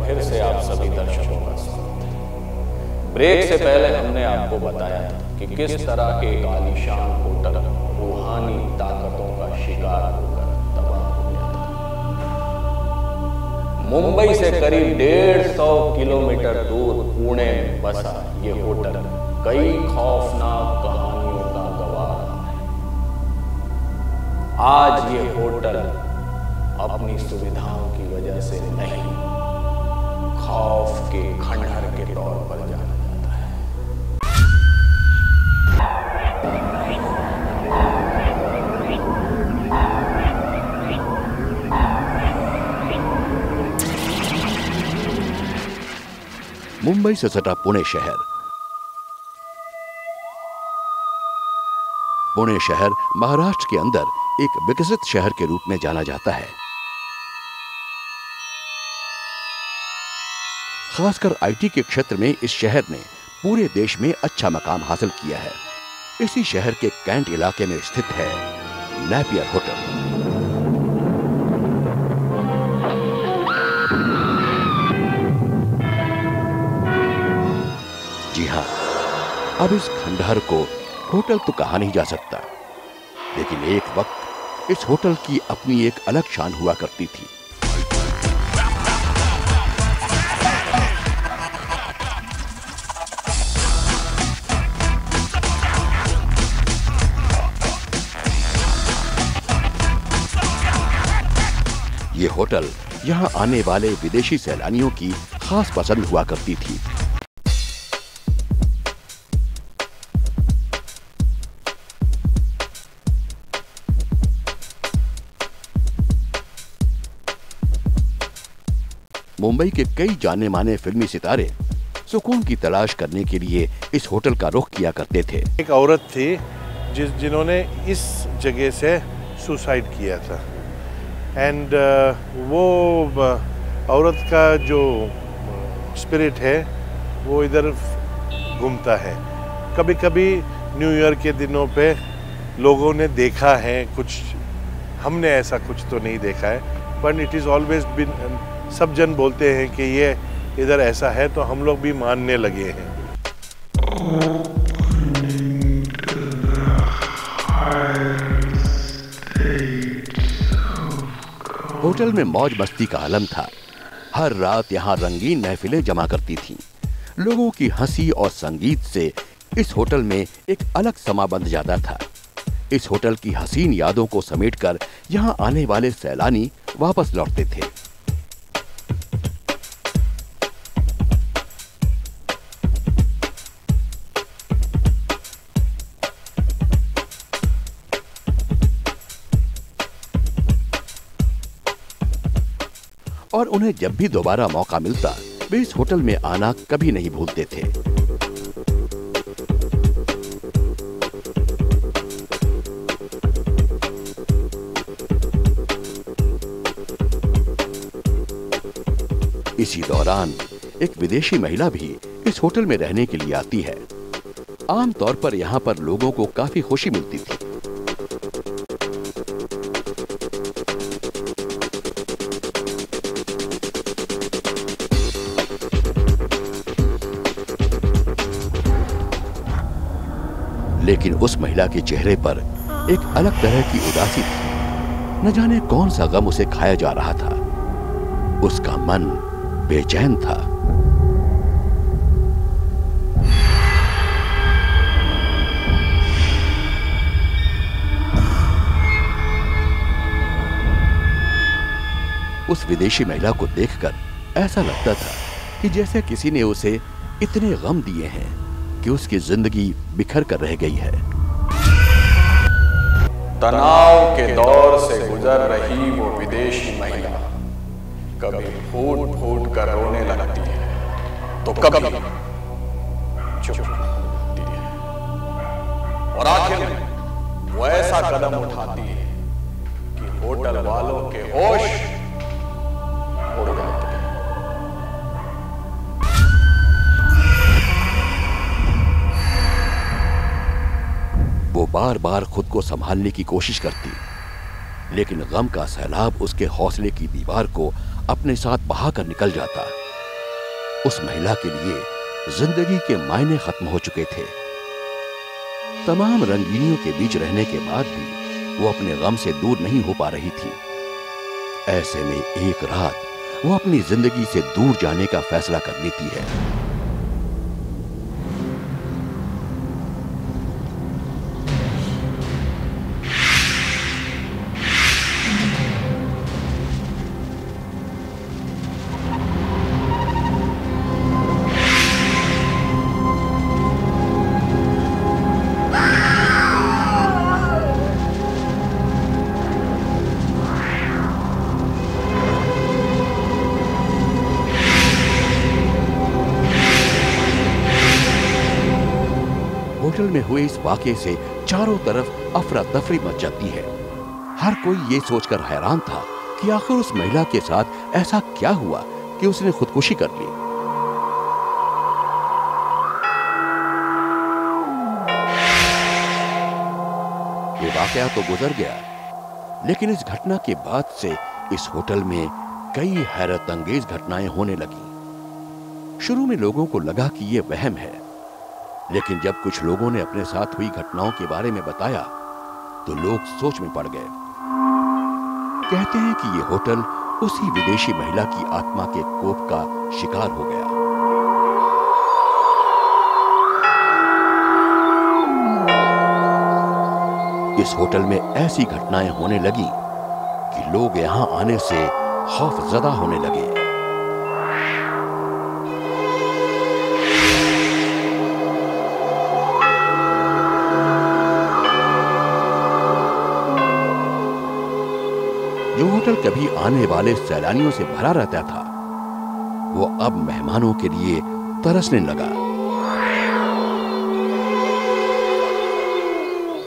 फिर से आप सभी दर्शकों का स्वागत है। ब्रेक से पहले हमने आपको बताया था कि किस तरह के एक आलीशान होटल रूहानी ताकतों का शिकार होकर तबाह हो गया था। मुंबई से करीब 150 किलोमीटर दूर पुणे में बसा ये होटल कई खौफनाक कहानियों का गवाह रहा है। आज ये होटल अपनी सुविधाओं की वजह से नहीं, खौफ के खंडहर के तौर पर जाना जाता है। मुंबई से सटा पुणे शहर। पुणे शहर महाराष्ट्र के अंदर एक विकसित शहर के रूप में जाना जाता है। खासकर आईटी के क्षेत्र में इस शहर ने पूरे देश में अच्छा मकाम हासिल किया है। इसी शहर के कैंट इलाके में स्थित है नेपियर होटल। जी हां, अब इस खंडहर को होटल तो कहा नहीं जा सकता, लेकिन एक वक्त इस होटल की अपनी एक अलग शान हुआ करती थी। ये होटल यहां आने वाले विदेशी सैलानियों की खास पसंद हुआ करती थी। मुंबई के कई जाने माने फिल्मी सितारे सुकून की तलाश करने के लिए इस होटल का रुख किया करते थे। एक औरत थी जिन्होंने इस जगह से सुसाइड किया था, एंड वो औरत का जो स्पिरिट है वो इधर घूमता है। कभी कभी न्यू ईयर के दिनों पे लोगों ने देखा है कुछ, हमने ऐसा कुछ तो नहीं देखा है, पर इट इज़ ऑलवेज बिन, सब जन बोलते हैं कि ये इधर ऐसा है, तो हम लोग भी मानने लगे हैं। होटल में मौज मस्ती का आलम था। हर रात यहाँ रंगीन महफिलें जमा करती थीं। लोगों की हंसी और संगीत से इस होटल में एक अलग समा बंध जाता था। इस होटल की हसीन यादों को समेटकर यहाँ आने वाले सैलानी वापस लौटते थे। और उन्हें जब भी दोबारा मौका मिलता, वे इस होटल में आना कभी नहीं भूलते थे। इसी दौरान एक विदेशी महिला भी इस होटल में रहने के लिए आती है। आमतौर पर यहाँ पर लोगों को काफी खुशी मिलती थी। लेकिन उस महिला के चेहरे पर एक अलग तरह की उदासी थी। न जाने कौन सा गम उसे खाया जा रहा था। उसका मन बेचैन था। उस विदेशी महिला को देखकर ऐसा लगता था कि जैसे किसी ने उसे इतने गम दिए हैं कि उसकी जिंदगी बिखर कर रह गई है। तनाव के दौर से गुजर रही वो विदेशी महिला कभी फूट फूट कर रोने लगती है, तो कभी चुप होती है, और आखिर में वो ऐसा कदम उठाती है कि होटल वालों के होश उड़ जाते हैं। वो बार बार खुद को संभालने की कोशिश करती, लेकिन गम का सैलाब उसके हौसले की दीवार को अपने साथ बहाकर निकल जाता उस महिला के लिए जिंदगी के मायने खत्म हो चुके थे। तमाम रंगीनियों के बीच रहने के बाद भी वो अपने गम से दूर नहीं हो पा रही थी। ऐसे में एक रात वो अपनी जिंदगी से दूर जाने का फैसला कर लेती है। होटल में हुए इस वाकये से चारों तरफ अफरा तफरी मच जाती है। हर कोई ये सोचकर हैरान था कि आखिर उस महिला के साथ ऐसा क्या हुआ कि उसने खुदकुशी कर ली। ये वाकया तो गुजर गया, लेकिन इस घटना के बाद से इस होटल में कई हैरत अंगेज घटनाएं होने लगी। शुरू में लोगों को लगा कि ये वहम है, लेकिन जब कुछ लोगों ने अपने साथ हुई घटनाओं के बारे में बताया तो लोग सोच में पड़ गए। कहते हैं कि ये होटल उसी विदेशी महिला की आत्मा के कोप का शिकार हो गया। इस होटल में ऐसी घटनाएं होने लगी कि लोग यहां आने से खौफजदा होने लगे। जो होटल कभी आने वाले सैलानियों से भरा रहता था, वो अब मेहमानों के लिए तरसने लगा।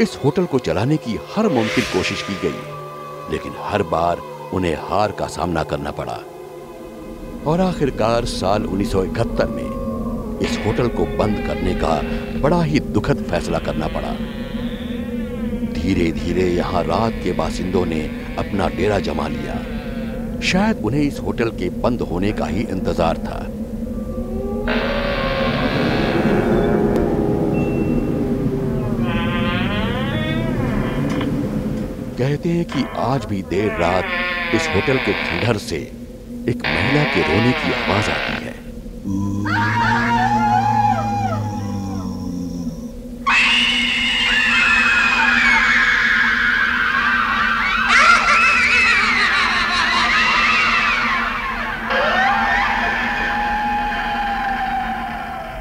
इस होटल को चलाने की हर मुमकिन कोशिश की गई, लेकिन हर बार उन्हें हार का सामना करना पड़ा और आखिरकार साल 1971 में इस होटल को बंद करने का बड़ा ही दुखद फैसला करना पड़ा। धीरे धीरे यहां रात के बासिंदों ने अपना डेरा जमा लिया। शायद उन्हें इस होटल के बंद होने का ही इंतजार था। कहते हैं कि आज भी देर रात इस होटल के खंडहर से एक महिला के रोने की आवाज आती है।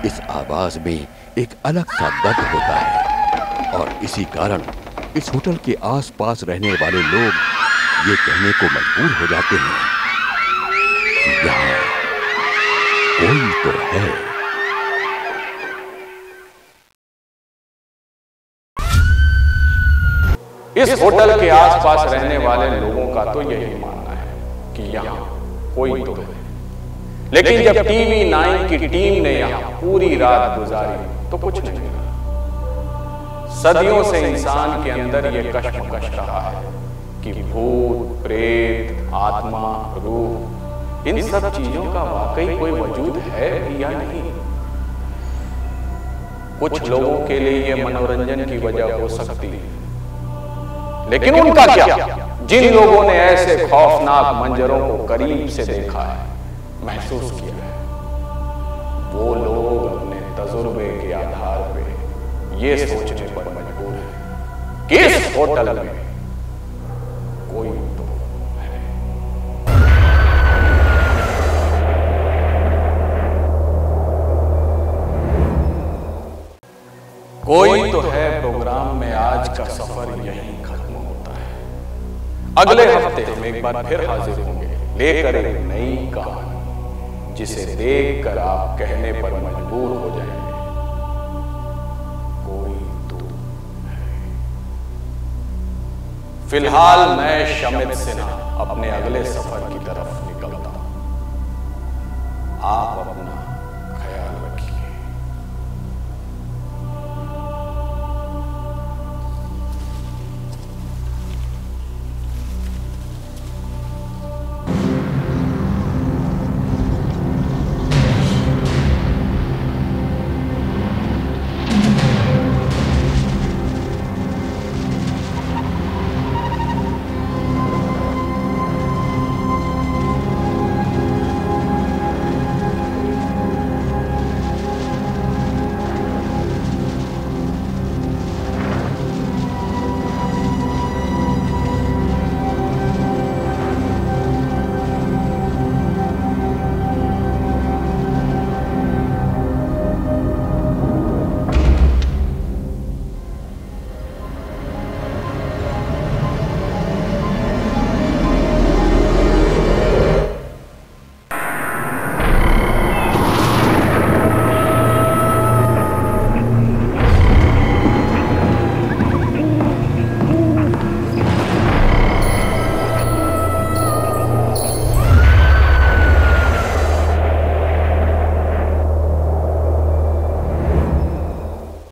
इस आवाज में एक अलग सा दर्द होता है और इसी कारण इस होटल के आसपास रहने वाले लोग ये कहने को मजबूर हो जाते हैं कि यहाँ कोई तो है। इस होटल के आसपास रहने वाले लोगों का तो यही मानना है कि यहाँ कोई तो है, लेकिन जब टीवी 9 की टीम ने यहाँ पूरी रात गुजारी तो कुछ नहीं मिला। सदियों से इंसान के अंदर ये कश्मकश रहा है कि भूत, प्रेत, आत्मा, रूह, इन सब चीजों का वाकई कोई वजूद है या नहीं। कुछ लोगों के लिए ये मनोरंजन की वजह हो सकती है, लेकिन उनका क्या? जिन लोगों ने ऐसे खौफनाक मंजरों को करीब से देखा है, महसूस किया है, वो लोग अपने तजुर्बे के आधार पे ये सोचने पर मजबूर है कि इस होटल में कोई तो है। कोई तो है प्रोग्राम में आज का सफर यहीं खत्म होता है। अगले हफ्ते हम एक बार फिर हाजिर होंगे लेकर एक नई कहानी, जिसे देखकर आप कहने पर मजबूर हो जाएंगे, कोई तो है। फिलहाल मैं शमित सिन्हा अपने अगले सफर की तरफ निकलता हूं। आप अपना